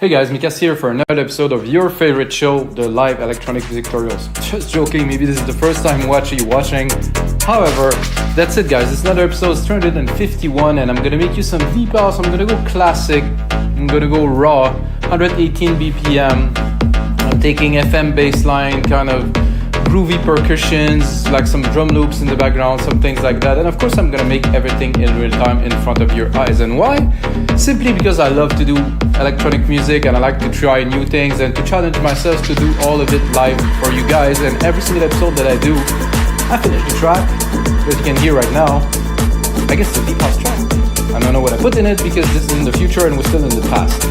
Hey guys, Mikas here for another episode of your favorite show, the live electronic music tutorials. Just joking, maybe this is the first time you're actually watching. However, that's it guys, it's another episode, it's 351 and I'm gonna make you some deep house. I'm gonna go classic, I'm gonna go raw, 118 BPM. I'm taking FM bassline, kind of groovy percussions, like some drum loops in the background, some things like that. And of course I'm gonna make everything in real time in front of your eyes. And why? Simply because I love to do electronic music and I like to try new things and to challenge myself to do all of it live for you guys. And every single episode that I do, I finish the track that you can hear right now. I guess it's a deep house track. I don't know what I put in it because this is in the future and we're still in the past.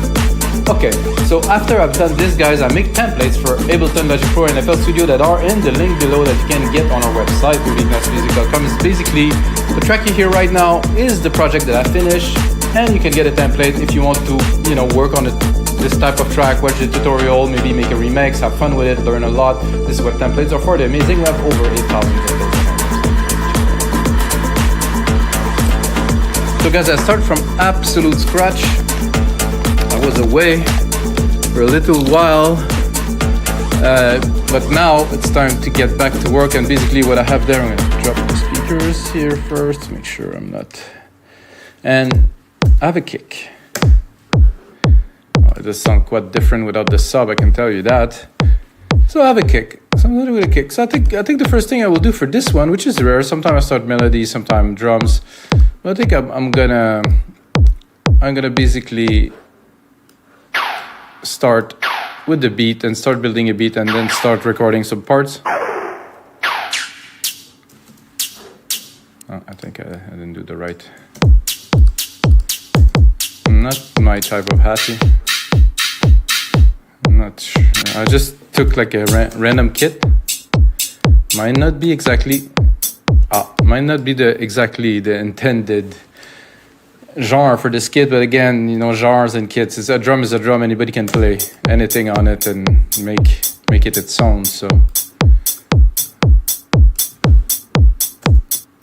Okay, so after I've done this guys, I make templates for Ableton, Logic Pro and FLStudio that are in the link below that you can get on our website, richness.com. It's basically, the track you hear right now is the project that I finished, and you can get a template if you want to, work on this type of track, watch the tutorial, maybe make a remix, have fun with it, learn a lot. This is what templates are for. They're amazing. We have over 8,000 templates. So guys, I start from absolute scratch. I was away for a little while, but now it's time to get back to work. And basically what I have there, I'm going to drop the speakers here first to make sure I'm not, and I have a kick. It does sound quite different without the sub, I can tell you that. So I have a kick, so I'm going to do a kick. So I think the first thing I will do for this one, which is rare, sometimes I start melody, sometimes drums, but I think I'm gonna basically start with the beat and start building a beat and then start recording some parts. Oh, I think I didn't do the right. Not my type of happy. I'm not sure. I just took like a random kit. Might not be exactly the intended genre for this kit, but again, genres and kits, a drum is a drum. Anybody can play anything on it and make it its own. So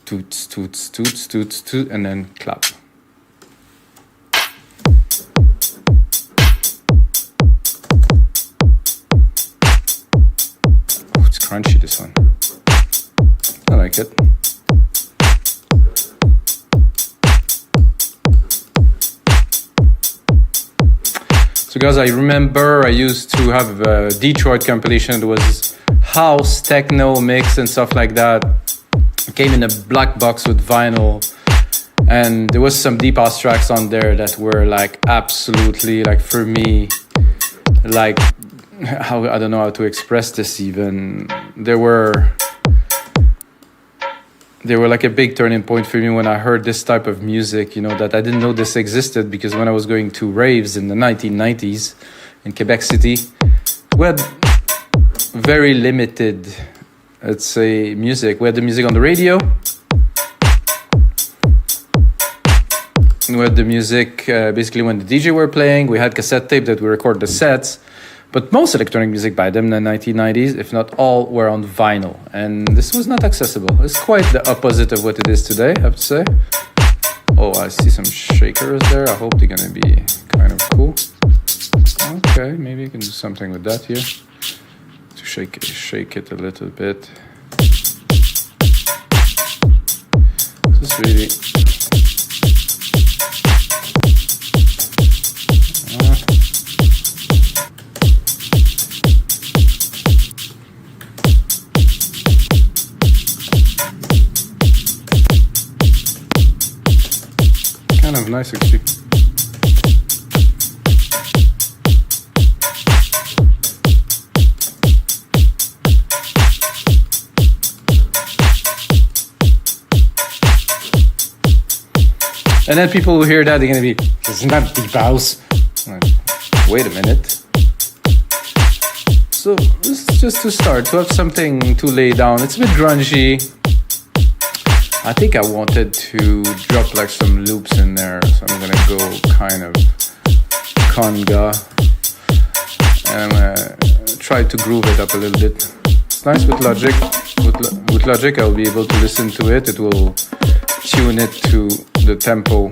toots, toots, toots, toots, toot, and then clap. Oh, it's crunchy, this one. I like it. So guys, I remember I used to have a Detroit compilation that was house, techno mix and stuff like that. It came in a black box with vinyl, and there was some deep house tracks on there that were like absolutely, like for me, like how, I don't know how to express this even. They were like a big turning point for me when I heard this type of music, that I didn't know this existed, because when I was going to raves in the 1990s in Quebec City, we had very limited, let's say, music. We had the music on the radio. We had the music basically when the DJ were playing. We had cassette tape that we record the sets. But most electronic music by them in the 1990s, if not all, were on vinyl. And this was not accessible. It's quite the opposite of what it is today, I have to say. Oh, I see some shakers there. I hope they're going to be kind of cool. Okay, maybe you can do something with that here. To shake it a little bit. Just really... kind of nice actually. And then people will hear that, they're gonna be, this is not deep house. Like, wait a minute. So this is just to start, to have something to lay down. It's a bit grungy. I think I wanted to drop like some loops in there, so I'm gonna go kind of conga, and I'm gonna try to groove it up a little bit. It's nice with Logic. With Logic, I'll be able to listen to it. It will tune it to the tempo.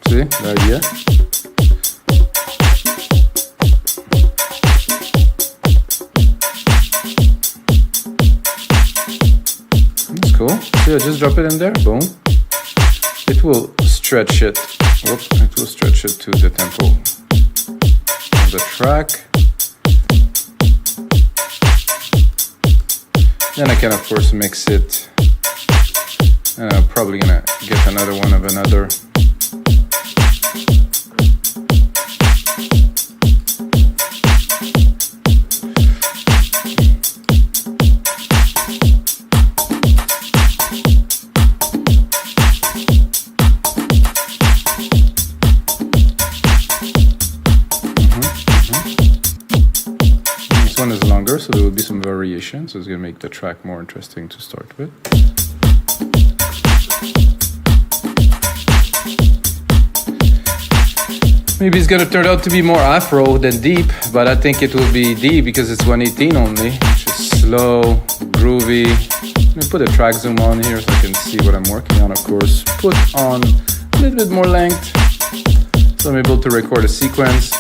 See the idea? That's cool. See, I just drop it in there. Boom. It will stretch it. Whoops, it will stretch it to the tempo of the track. Then I can, of course, mix it. And I'm probably gonna get another one of another. This one is longer, so there will be some variation. So it's gonna make the track more interesting to start with. Maybe it's gonna turn out to be more Afro than deep, but I think it will be deep because it's 118 only, which is slow, groovy. Let me put a track zoom on here so I can see what I'm working on, of course. Put on a little bit more length so I'm able to record a sequence.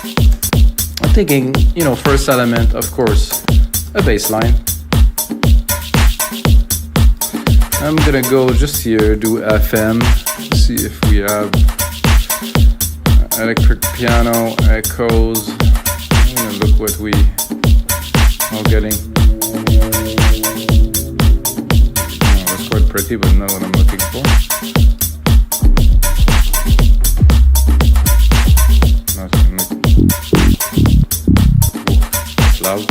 I'm thinking, you know, first element, of course, a bass line. I'm gonna go just here, do FM, see if we have electric piano, echoes. I'm gonna look what we are getting. Oh, that's quite pretty, but not what I'm looking for. It's loud.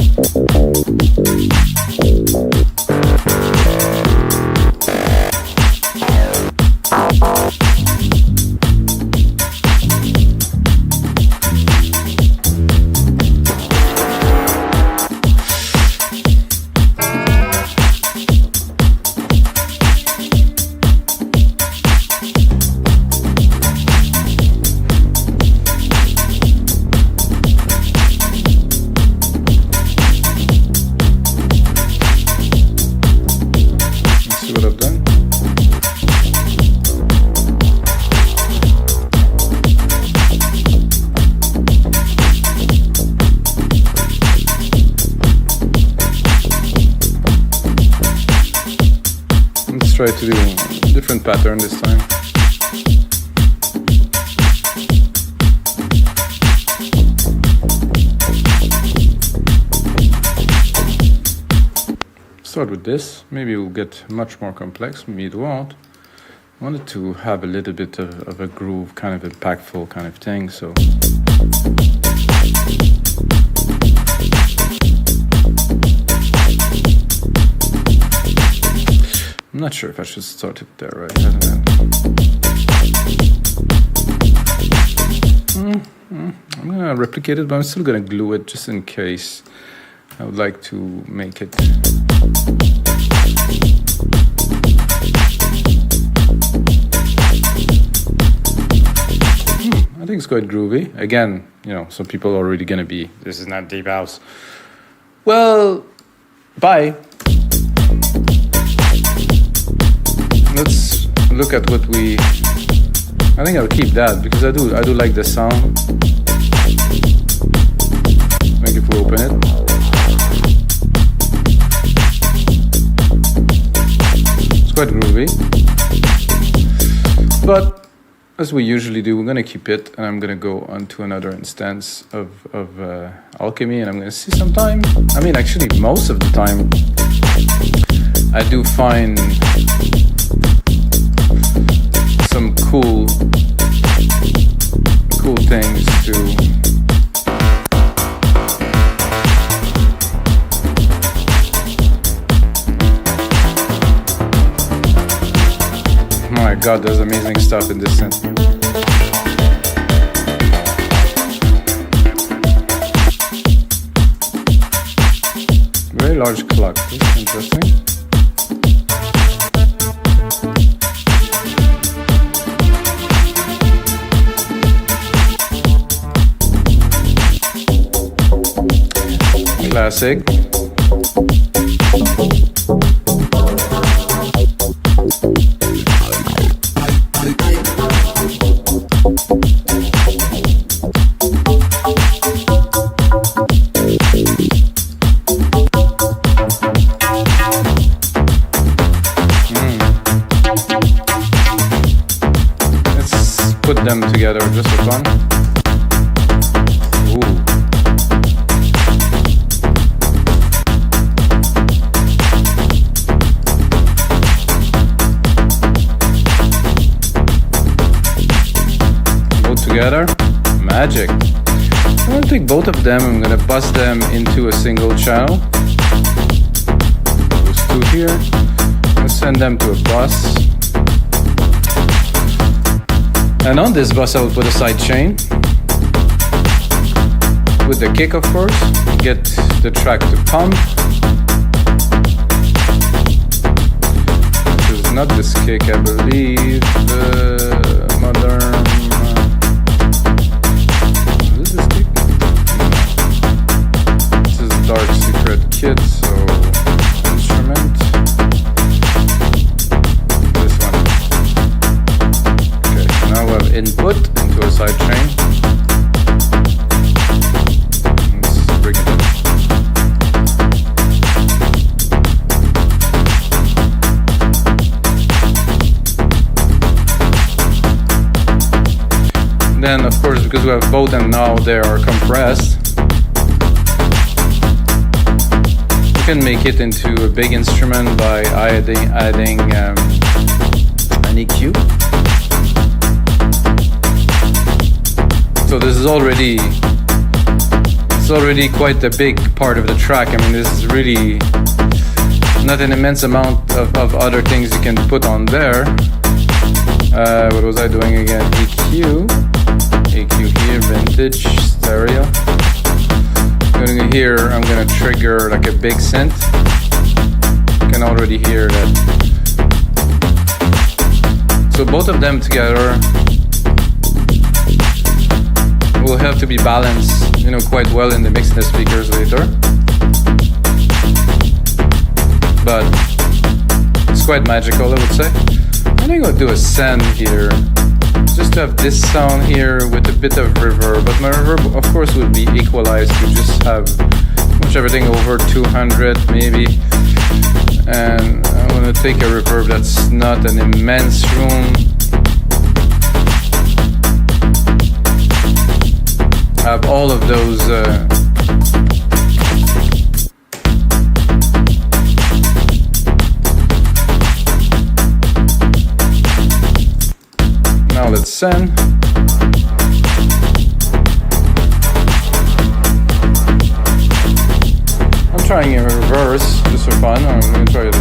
Try to do a different pattern this time. Start with this. Maybe it will get much more complex, maybe it won't. I wanted to have a little bit of a groove, kind of impactful kind of thing, so. I'm not sure if I should start it there, right? I don't know. I'm gonna replicate it, but I'm still gonna glue it just in case. I would like to make it. I think it's quite groovy. Again, you know, some people are already gonna be, this is not deep house. Well, bye. Let's look at what we. I think I'll keep that because I do like the sound. Maybe if we open it. It's quite groovy. But as we usually do, we're gonna keep it, and I'm gonna go on to another instance of Alchemy, and I'm gonna see some time. I mean, actually, most of the time, I do find some cool things to my god, there's amazing stuff in this synth. Very large clock, that's interesting. Classic. them together just for fun. Ooh. Both together, magic. I'm gonna take both of them, I'm gonna bus them into a single channel. Those two here. I'm gonna send them to a bus. And on this bus I will put a side chain with the kick, of course, get the track to pump. This is not this kick, I believe. Modern. Is this kick? This is Dark Secret Kit, so instrument. This one. Okay, now we have input into a side chain. Let's bring it up. Then, of course, because we have both and now they are compressed, you can make it into a big instrument by adding an EQ. So this is already quite a big part of the track. I mean, this is really not an immense amount of other things you can put on there. What was I doing again? EQ here, vintage, stereo. Going here, I'm gonna trigger like a big synth. You can already hear that. So both of them together will have to be balanced, quite well in the mix in the speakers later. But it's quite magical, I would say. I think I'll do a send here, just to have this sound here with a bit of reverb. But my reverb, of course, will be equalized to just have much everything over 200 maybe. And I want to take a reverb that's not an immense room. Have all of those now let's send. I'm trying a reverse just for fun. I'm going to try it.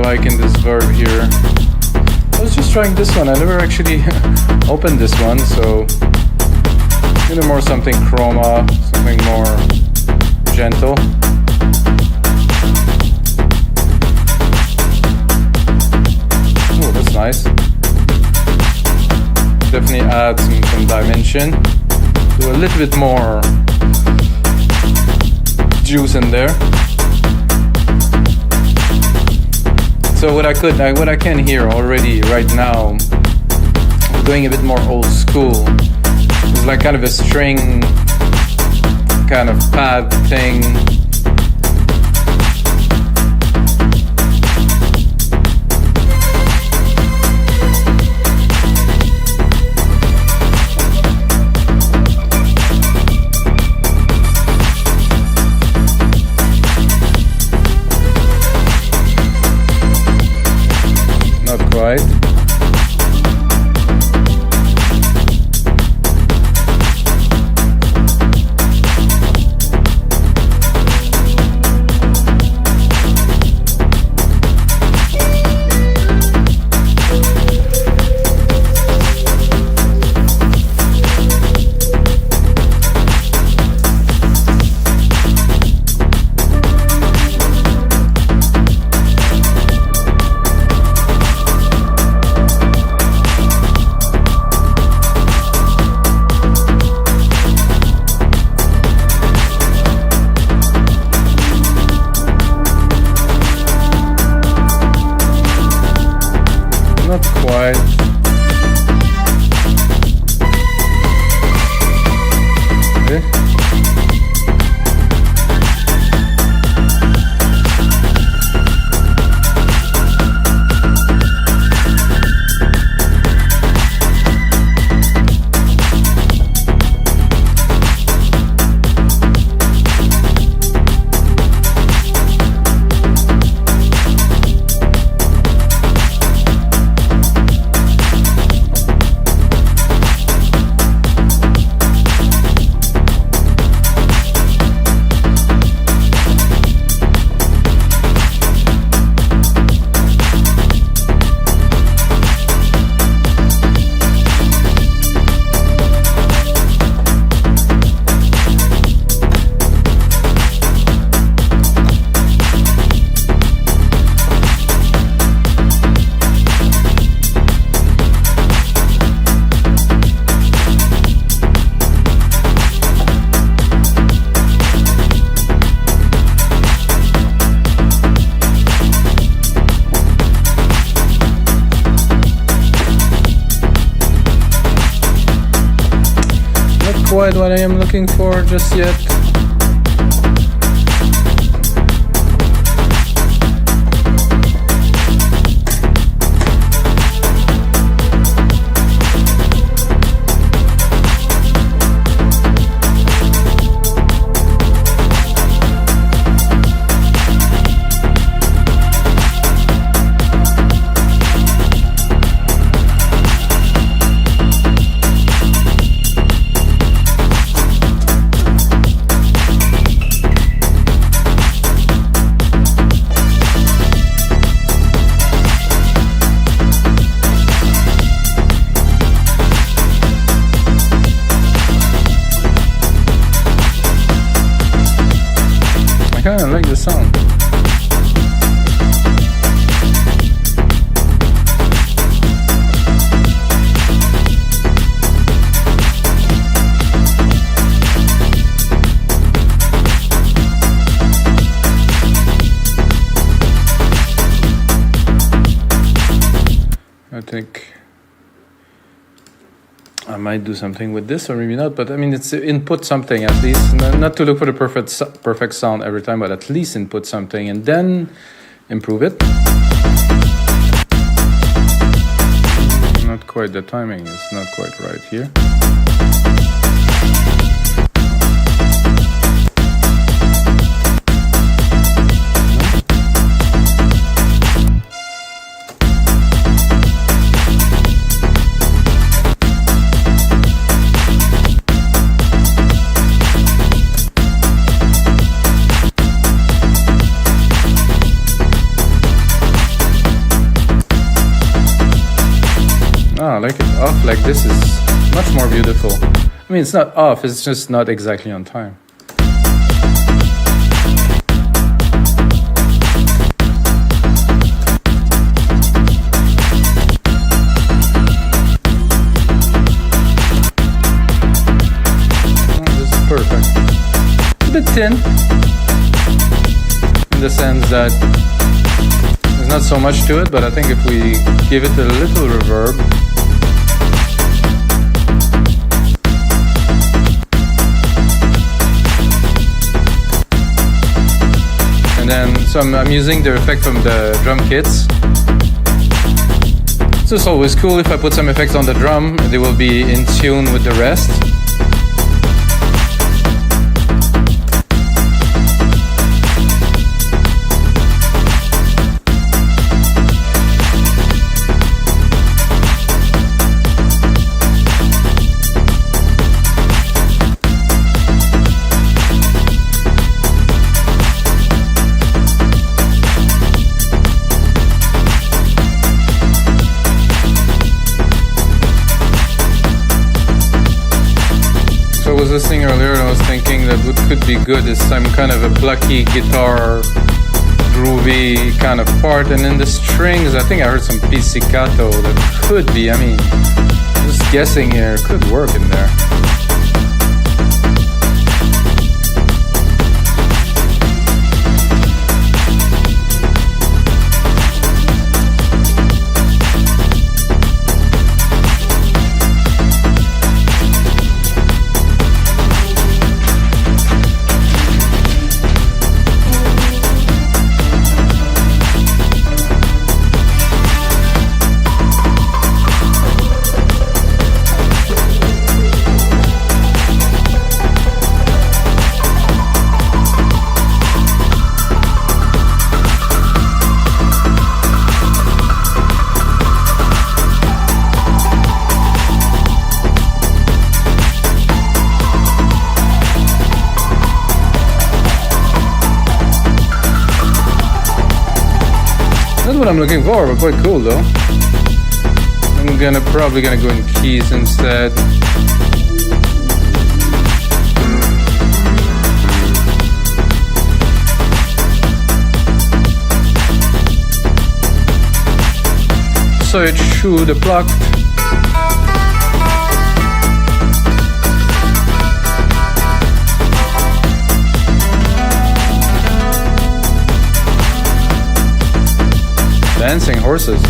Like in this verb here. I was just trying this one. I never actually opened this one, so more something chroma, something more gentle. Oh, that's nice. Definitely add some dimension. Do a little bit more juice in there. So what I can hear already right now, doing a bit more old school, is like kind of a string kind of pad thing. Right. Not quite. Okay. Quite what I am looking for just yet. I kinda like the sound. I think I might do something with this, or maybe not, but I mean, it's input something at least. Not to look for the perfect sound every time, but at least input something and then improve it. Not quite, the timing is not quite right here. I like it off like this is much more beautiful. I mean, it's not off, it's just not exactly on time. This is perfect. It's a bit thin, in the sense that there's not so much to it, but I think if we give it a little reverb, and then so I'm using the effect from the drum kits. So it's always cool if I put some effects on the drum, they will be in tune with the rest. I was listening earlier and I was thinking that what could be good is some kind of a plucky guitar, groovy kind of part, and in the strings I think I heard some pizzicato that could be, I mean, just guessing here, could work in there. what I'm looking for, but quite cool though. I'm probably gonna go in keys instead. So it should have plucked. Dancing horses.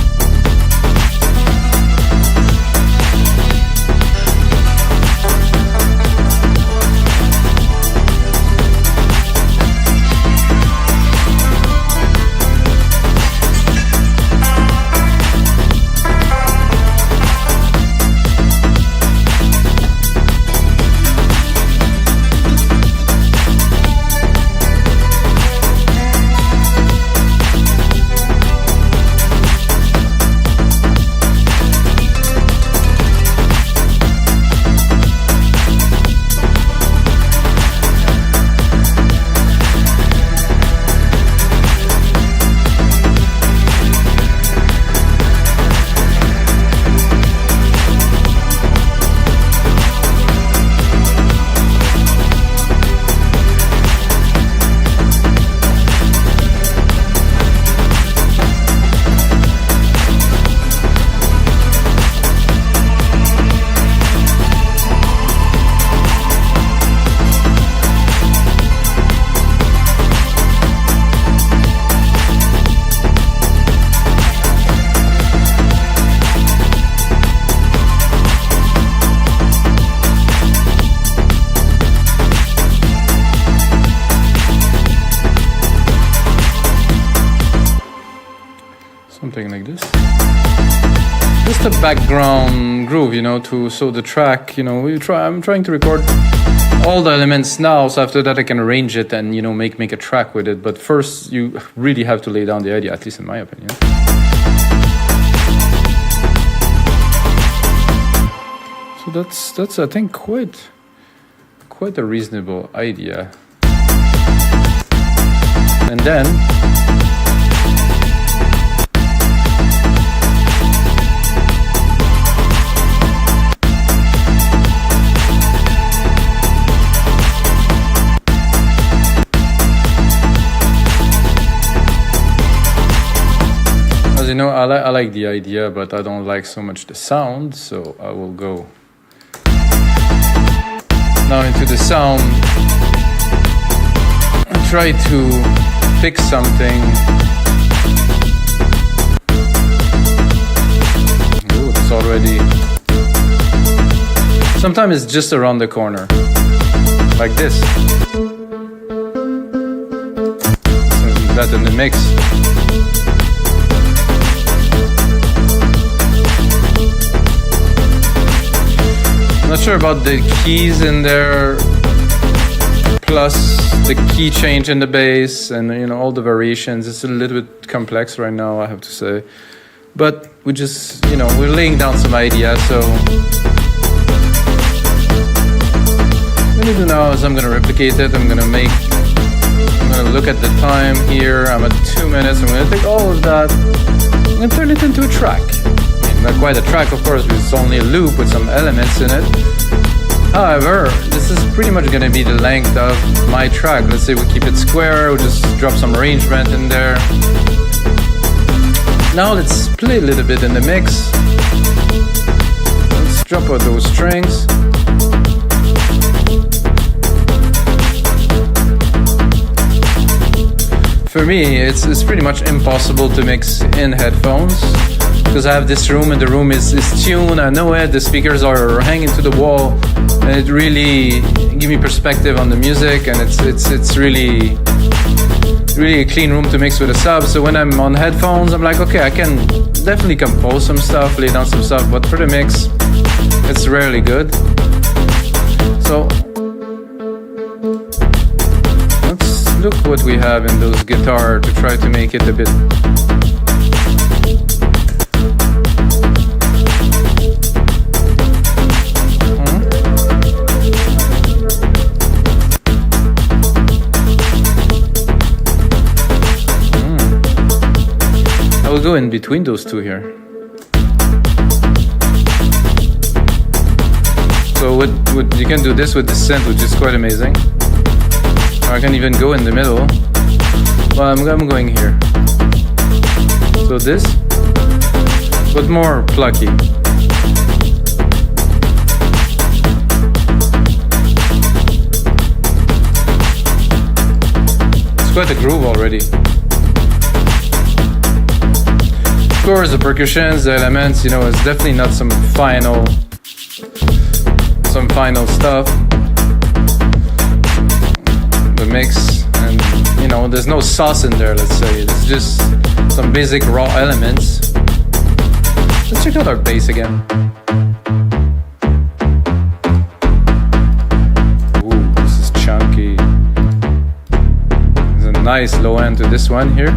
Something like this. Just a background groove, you know, so the track, you know, I'm trying to record all the elements now, so after that I can arrange it and, you know, make a track with it. But first you really have to lay down the idea, at least in my opinion. So that's I think quite a reasonable idea. And then you know, I like the idea, but I don't like so much the sound, so I will go now into the sound and try to fix something. Ooh, it's already... Sometimes it's just around the corner, like this. That in the mix. I'm not sure about the keys in there, plus the key change in the bass and, you know, all the variations. It's a little bit complex right now, I have to say. But we just, you know, we're laying down some ideas, so what I'm gonna do now is I'm gonna replicate it. I'm gonna look at the time here. I'm at 2 minutes. I'm gonna take all of that. I'm gonna turn it into a track. Not quite a track, of course, because it's only a loop with some elements in it. However, this is pretty much going to be the length of my track. Let's say we keep it square, we'll just drop some arrangement in there. Now let's play a little bit in the mix. Let's drop out those strings. For me, it's pretty much impossible to mix in headphones, because I have this room and the room is tuned, I know it, the speakers are hanging to the wall, and it really gives me perspective on the music, and it's really a clean room to mix with a sub. So when I'm on headphones, I'm like, okay, I can definitely compose some stuff, lay down some stuff, but for the mix, it's rarely good. So let's look what we have in those guitar to try to make it a bit. go in between those two here. So what you can do this with the synth, which is quite amazing. Or I can even go in the middle. Well, I'm going here. So this, but more plucky. It's quite a groove already. Of course, the percussions, the elements, you know, it's definitely not some final stuff. The mix, and you know, there's no sauce in there, let's say. It's just some basic raw elements. Let's check out our bass again. Ooh, this is chunky. There's a nice low end to this one here.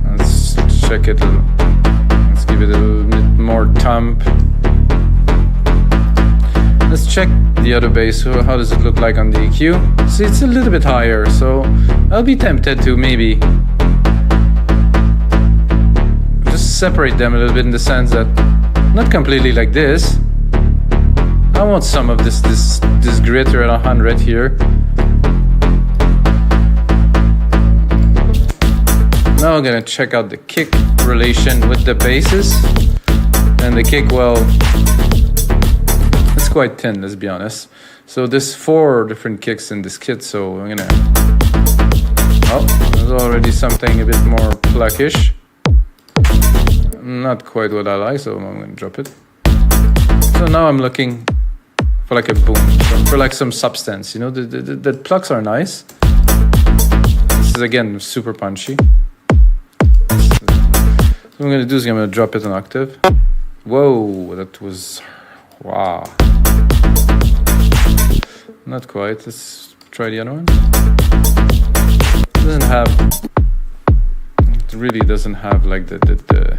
Let's check it. Let's give it a little bit more thump. Let's check the other bass. So how does it look like on the EQ? See, it's a little bit higher, so I'll be tempted to maybe just separate them a little bit in the sense that not completely like this. I want some of this gritter at 100 here. Now I'm gonna check out the kick relation with the basses, and the kick, well, it's quite thin, let's be honest. So there's 4 different kicks in this kit, so I'm gonna... Oh, there's already something a bit more pluckish. Not quite what I like, so I'm gonna drop it. So now I'm looking for like a boom, so for like some substance, you know, the plucks are nice. This is again super punchy. What I'm gonna do is I'm gonna drop it an octave. Whoa, that was... wow. Not quite. Let's try the other one. It doesn't have... it really doesn't have like the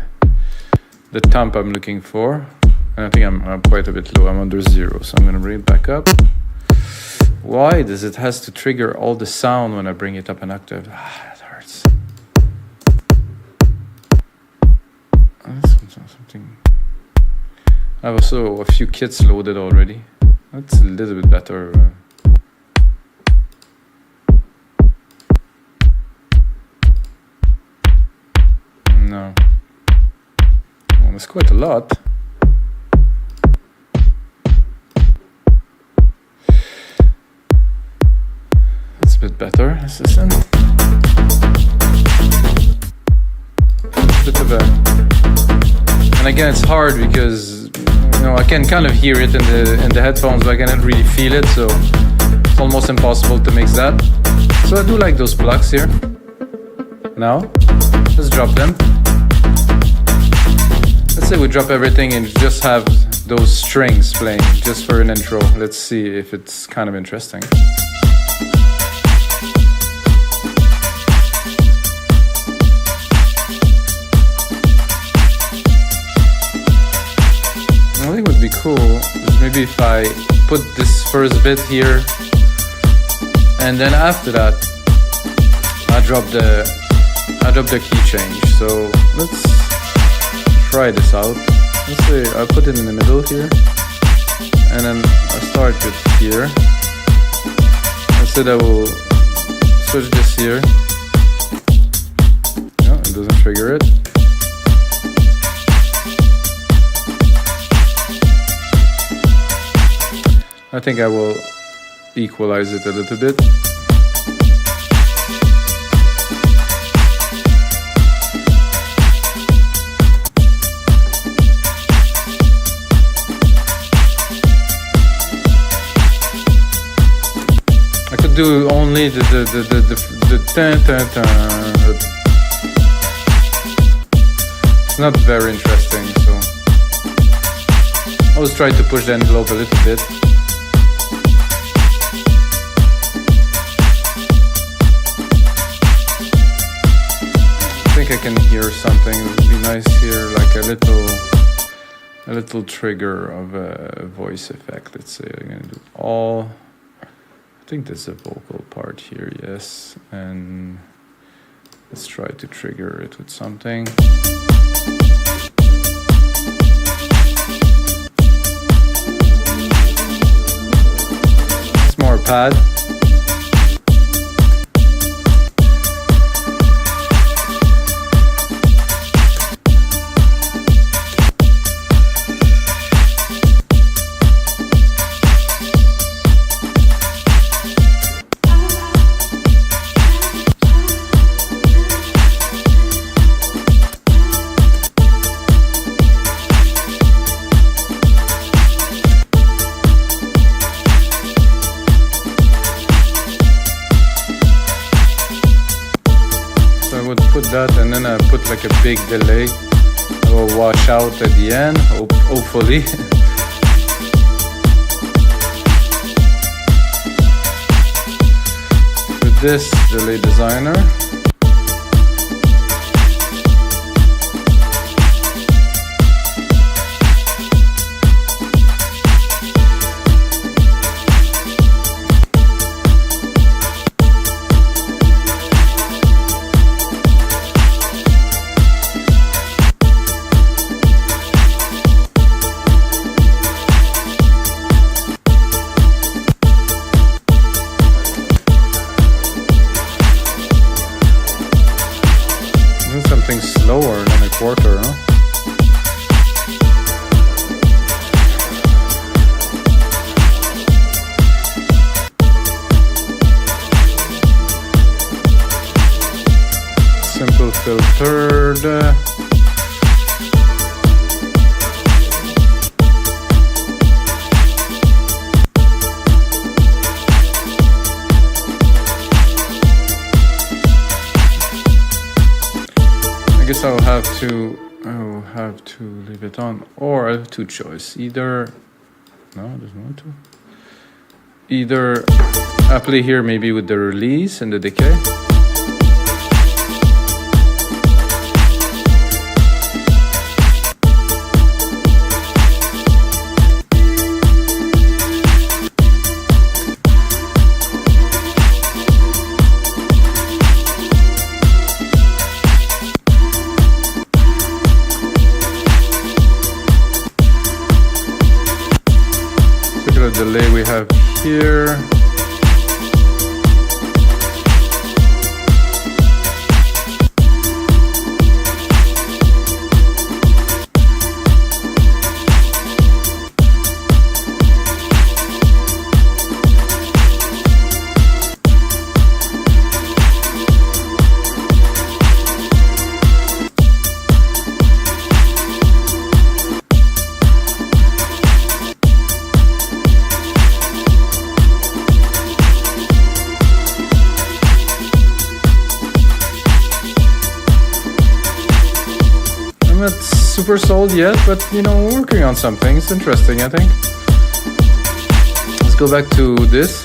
thump I'm looking for. And I think I'm quite a bit low. I'm under 0, so I'm gonna bring it back up. Why does it has to trigger all the sound when I bring it up an octave? Ah, that hurts. Something. I have also a few kits loaded already. That's a little bit better. No. Well, that's quite a lot. That's a bit better. Let's listen. A bit of a... And again, it's hard because, you know, I can kind of hear it in the headphones, but I cannot really feel it, so it's almost impossible to mix that. So I do like those plucks here. Now, let's drop them. Let's say we drop everything and just have those strings playing, just for an intro. Let's see if it's kind of interesting. I think would be cool is maybe if I put this first bit here, and then after that I drop the key change. So let's try this out. Let's say I put it in the middle here, and then I start with here. Let's say I will switch this here. No, it doesn't trigger it. I think I will equalize it a little bit. I could do only the tan tan tan. It's not very interesting, so I always try to push the envelope a little bit. I can hear something. It would be nice here, like a little trigger of a voice effect. Let's say I'm gonna do all. I think there's a vocal part here, yes, and Let's try to trigger it with something. It's more pad. That, and then I put like a big delay. It will wash out at the end, hopefully. With this delay designer. Slower than a quarter, no? Simple filtered. I guess I'll have to leave it on, or I have two choices. Either there's no two. Either I play here maybe with the release and the decay. Delay we have here. I'm not super sold yet, but you know, we're working on something. It's interesting, I think. Let's go back to this.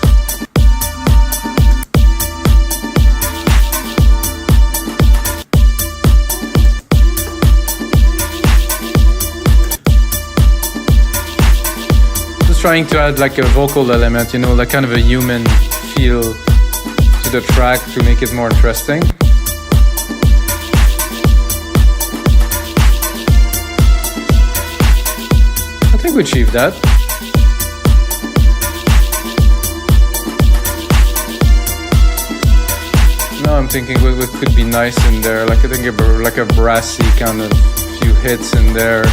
Just trying to add like a vocal element, you know, like kind of a human feel to the track to make it more interesting. I think we achieved that. Now I'm thinking what could be nice in there. Like I think like a brassy kind of few hits in there.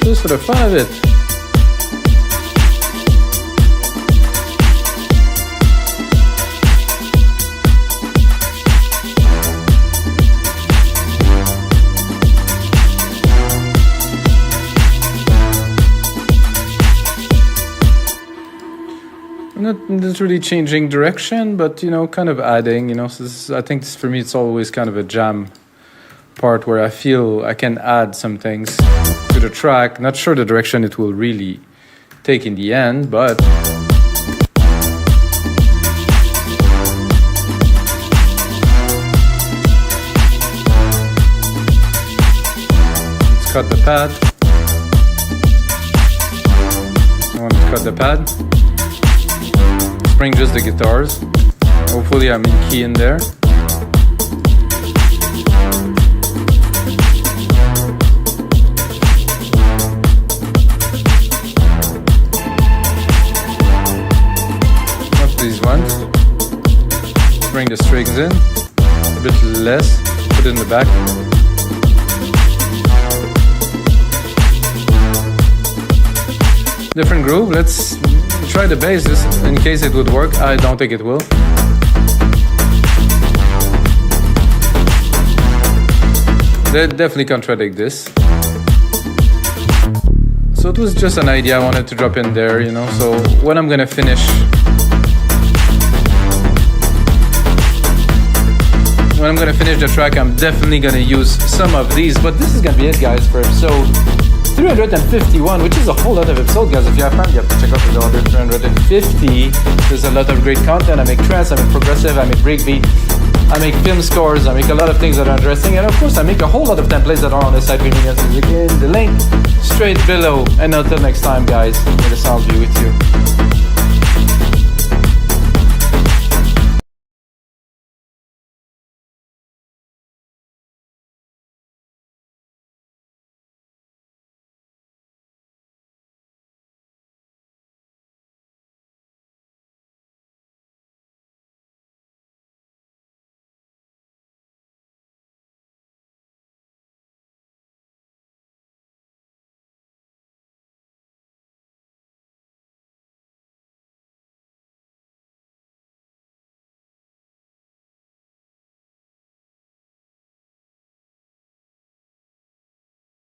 just for the fun of it. Not really changing direction, but, you know, kind of adding, you know, so this, I think this, for me, it's always kind of a jam part where I feel I can add some things to the track. Not sure the direction it will really take in the end, but let's cut the pad. I want to cut the pad. Bring just the guitars. Hopefully I'm in key in there. Not these ones. Bring the strings in. A bit less. Put it in the back. Different groove. Let's try the bass just in case it would work. I don't think it will. They definitely contradict this. So it was just an idea I wanted to drop in there, you know. So when I'm gonna finish the track, I'm definitely gonna use some of these. But this is gonna be it, guys, for episode 351, which is a whole lot of episodes, guys. If you have time, you have to check out the other 350. There's a lot of great content. I make trance, I make progressive, I make breakbeat, I make film scores, I make a lot of things that are interesting, and of course I make a whole lot of templates that are on the site. In the link straight below. And until next time, guys, may the sound be with you.